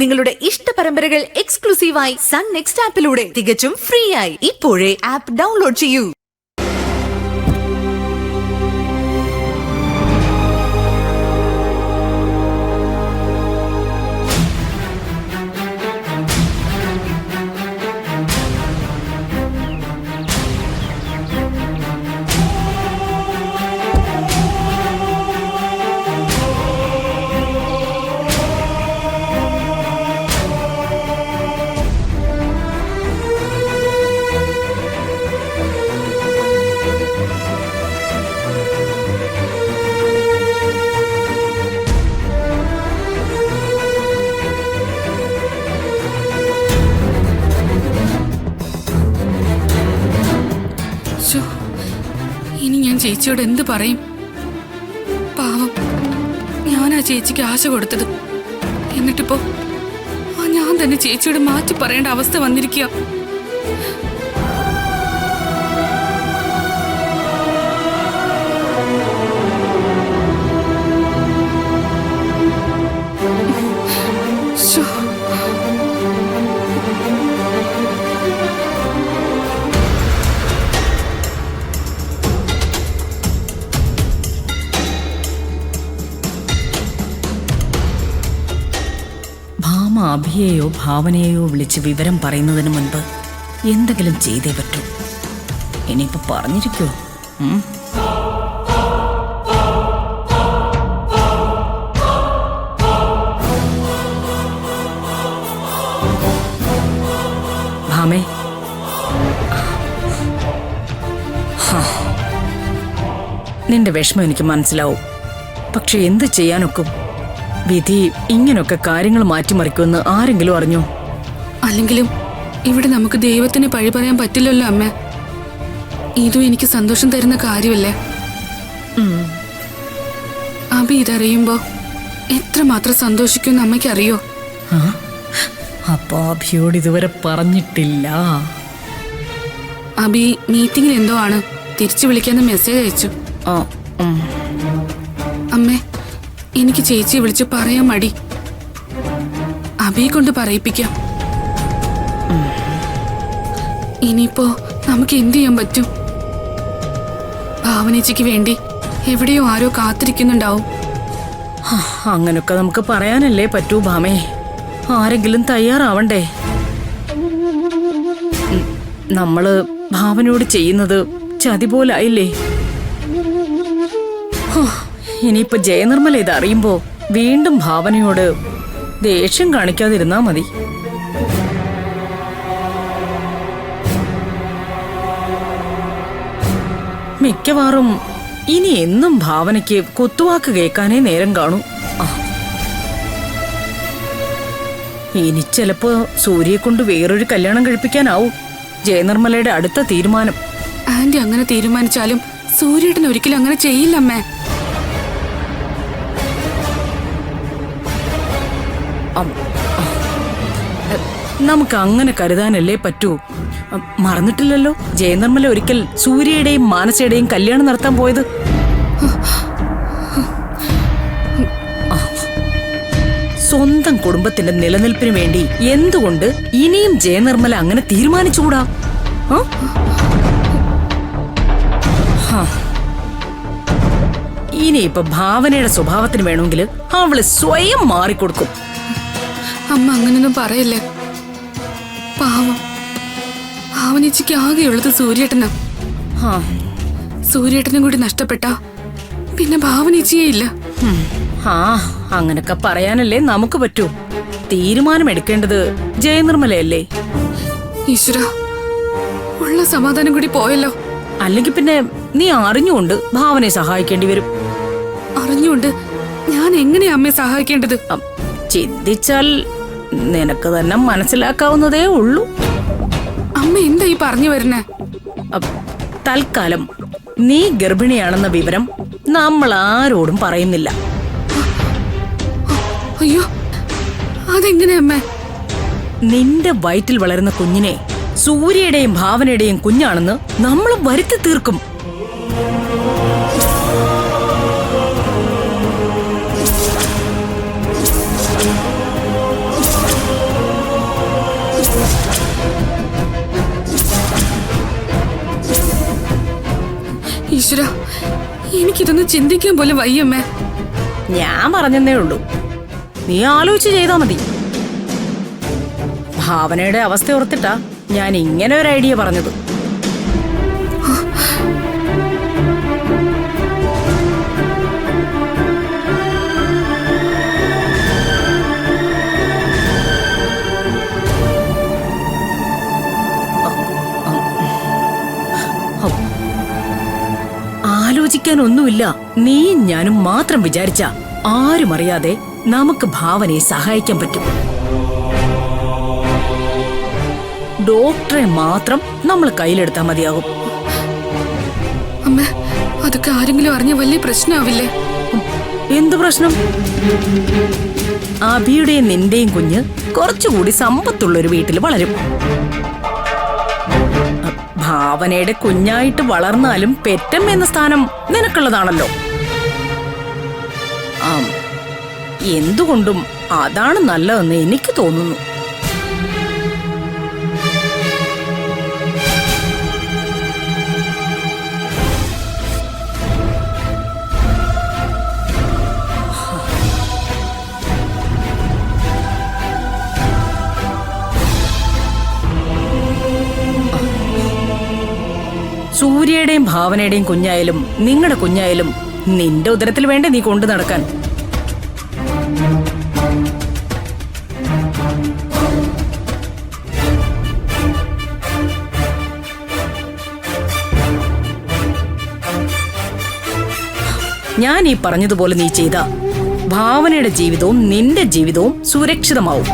നിങ്ങളുടെ ഇഷ്ട പരമ്പരകൾ എക്സ്ക്ലൂസീവായി സൺ നെക്സ്റ്റ് ആപ്പിലൂടെ തികച്ചും ഫ്രീ ആയി. ഇപ്പോഴേ ആപ്പ് ഡൗൺലോഡ് ചെയ്യൂ. ഇനി ഞാൻ ചേച്ചിയോട് എന്ത് പറയും? പാവം, ഞാനാ ചേച്ചിക്ക് ആശ കൊടുത്തത്. എന്നിട്ടിപ്പോ ഞാൻ തന്നെ ചേച്ചിയോട് മാറ്റി പറയേണ്ട അവസ്ഥ വന്നിരിക്കുക. അഭിയെയോ ഭാവനയെയോ വിളിച്ച് വിവരം പറയുന്നതിന് മുൻപ് എന്തെങ്കിലും ചെയ്തേ പറ്റൂ. ഇനിയിപ്പോ പറഞ്ഞിരിക്കോ? ഭാമേ, നിന്റെ വിഷമം എനിക്ക് മനസ്സിലാവും. പക്ഷെ എന്ത് ചെയ്യാനൊക്കും? വിധി ഇങ്ങനൊക്കെ കാര്യങ്ങൾ മാറ്റിമറിക്കുമെന്ന് ആരെങ്കിലും അറിഞ്ഞോ? അല്ലെങ്കിലും ഇവിടെ നമുക്ക് ദൈവത്തിന് പഴി പറയാൻ പറ്റില്ലല്ലോ അമ്മ. ഇതും എനിക്ക് സന്തോഷം തരുന്ന കാര്യമല്ലേ? അബി ഇതറിയുമ്പോ എത്രമാത്രം സന്തോഷിക്കുമെന്ന് അമ്മയ്ക്ക് അറിയോ? അപ്പൊ അഭിയോട് ഇതുവരെ പറഞ്ഞിട്ടില്ല. അബി മീറ്റിംഗിൽ എന്തോ ആണ്, തിരിച്ചു വിളിക്കാന്ന് മെസ്സേജ് അയച്ചു. അമ്മേ, എനിക്ക് ചേച്ചിയെ വിളിച്ച് പറയാൻ മടി. അബിയെ കൊണ്ട് പറയിപ്പിക്കാം. ഇനിയിപ്പോ നമുക്ക് എന്ത് ചെയ്യാൻ പറ്റും? ഭാവനേച്ചിക്ക് വേണ്ടി എവിടെയോ ആരോ കാത്തിരിക്കുന്നുണ്ടാവും. അങ്ങനൊക്കെ നമുക്ക് പറയാനല്ലേ പറ്റൂ ഭാമേ. ആരെങ്കിലും തയ്യാറാവണ്ടേ? നമ്മള് ഭാവനയോട് ചെയ്യുന്നത് ചതി പോലായില്ലേ? ഇനിയിപ്പോ ജയനിർമ്മല ഇത് അറിയുമ്പോ വീണ്ടും ഭാവനയോട് ദേഷ്യം കാണിക്കാതിരുന്നാ മതി. മിക്കവാറും ഇനി എന്നും ഭാവനയ്ക്ക് കൊത്തുവാക്ക് കേൾക്കാനേ നേരം കാണൂ. ഇനി ചിലപ്പോ സൂര്യയെ കൊണ്ട് വേറൊരു കല്യാണം കഴിപ്പിക്കാനാവും ജയനിർമ്മലയുടെ അടുത്ത തീരുമാനം. ആന്റി അങ്ങനെ തീരുമാനിച്ചാലും സൂര്യേട്ടൻ ഒരിക്കലും അങ്ങനെ ചെയ്യില്ലമ്മേ. നമുക്ക് അങ്ങനെ കരുതാനല്ലേ പറ്റൂ. മറന്നിട്ടില്ലല്ലോ ജയനിർമ്മല ഒരിക്കൽ സൂര്യയുടെയും മാനസയുടെയും കല്യാണം നടത്താൻ പോയത്. സ്വന്തം കുടുംബത്തിന്റെ നിലനിൽപ്പിന് വേണ്ടി എന്തുകൊണ്ട് ഇനിയും ജയനിർമ്മല അങ്ങനെ തീരുമാനിച്ചുകൂടാ? ഇനിയിപ്പൊ ഭാവനയുടെ സ്വഭാവത്തിന് വേണമെങ്കിൽ അവള് സ്വയം മാറിക്കൊടുക്കും. അമ്മ അങ്ങനൊന്നും പറയല്ലേ. പാവം, ഭാവനേച്ചിക്ക് ആകെയുള്ളത് സൂര്യേട്ടനാ. സൂര്യേട്ടനും കൂടി നഷ്ടപ്പെട്ട പിന്നെ ഭാവനേച്ചിയേ ഇല്ല. അങ്ങനൊക്കെ പറയാനല്ലേ നമുക്ക് പറ്റൂ. തീരുമാനമെടുക്കേണ്ടത് ജയനിർമ്മലയല്ലേ? ഈശ്വര, ഉള്ള സമാധാനം കൂടി പോയല്ലോ. അല്ലെങ്കിൽ പിന്നെ നീ അറിഞ്ഞുകൊണ്ട് ഭാവനയെ സഹായിക്കേണ്ടി വരും. അറിഞ്ഞുകൊണ്ട് ഞാൻ എങ്ങനെയാ അമ്മയെ സഹായിക്കേണ്ടത്? ചിന്തിച്ചാൽ നിനക്ക് തന്നെ മനസ്സിലാക്കാവുന്നതേ ഉള്ളൂ. അമ്മ എന്താ ഈ പറഞ്ഞു വരുന്നേ? തൽക്കാലം നീ ഗർഭിണിയാണെന്ന വിവരം നമ്മൾ ആരോടും പറയുന്നില്ല. അയ്യോ, അതെങ്ങനെ അമ്മ? നിന്റെ വയറ്റിൽ വളരുന്ന കുഞ്ഞിനെ സൂര്യയുടെയും ഭാവനയുടെയും കുഞ്ഞാണെന്ന് നമ്മൾ വരുത്തി തീർക്കും. ഈശ്വര, എനിക്കിതൊന്നും ചിന്തിക്കാൻ പോലും വയ്യമ്മേ. ഞാൻ പറഞ്ഞതേ ഉള്ളൂ, നീ ആലോചിച്ച് ചെയ്താ മതി. ഭാവനയുടെ അവസ്ഥ ഓർത്തിട്ടാ ഞാൻ ഇങ്ങനെ ഒരു ഐഡിയ പറഞ്ഞത്. ആലോചിക്കാനൊന്നുമില്ല. നീയും ഞാനും മാത്രം വിചാരിച്ച ആരും അറിയാതെ നമുക്ക് ഭാവനയെ സഹായിക്കാൻ പറ്റും. ഡോക്ടറെ മാത്രം നമ്മൾ കയ്യിലെടുത്താൽ മതിയാകും. അമ്മ, അതൊക്കെ ആരെങ്കിലും അറിഞ്ഞ വലിയ പ്രശ്നമാവില്ലേ? എന്തു പ്രശ്നം? അഭിയുടെയും നിന്റെയും കുഞ്ഞ് കുറച്ചുകൂടി സമ്പത്തുള്ളൊരു വീട്ടിൽ വളരും. ഭാവനയുടെ കുഞ്ഞായിട്ട് വളർന്നാലും പെറ്റം എന്ന സ്ഥാനം നിനക്കുള്ളതാണല്ലോ. എന്തുകൊണ്ടും അതാണ് നല്ലതെന്ന് എനിക്ക് തോന്നുന്നു. സൂര്യയുടെയും ഭാവനയുടെയും കുഞ്ഞായാലും നിങ്ങളുടെ കുഞ്ഞായാലും നിന്റെ ഉദരത്തിൽ വേണ്ടേ നീ കൊണ്ടു നടക്കാൻ? ഞാൻ ഈ പറഞ്ഞതുപോലെ നീ ചെയ്ത ഭാവനയുടെ ജീവിതവും നിന്റെ ജീവിതവും സുരക്ഷിതമാവും.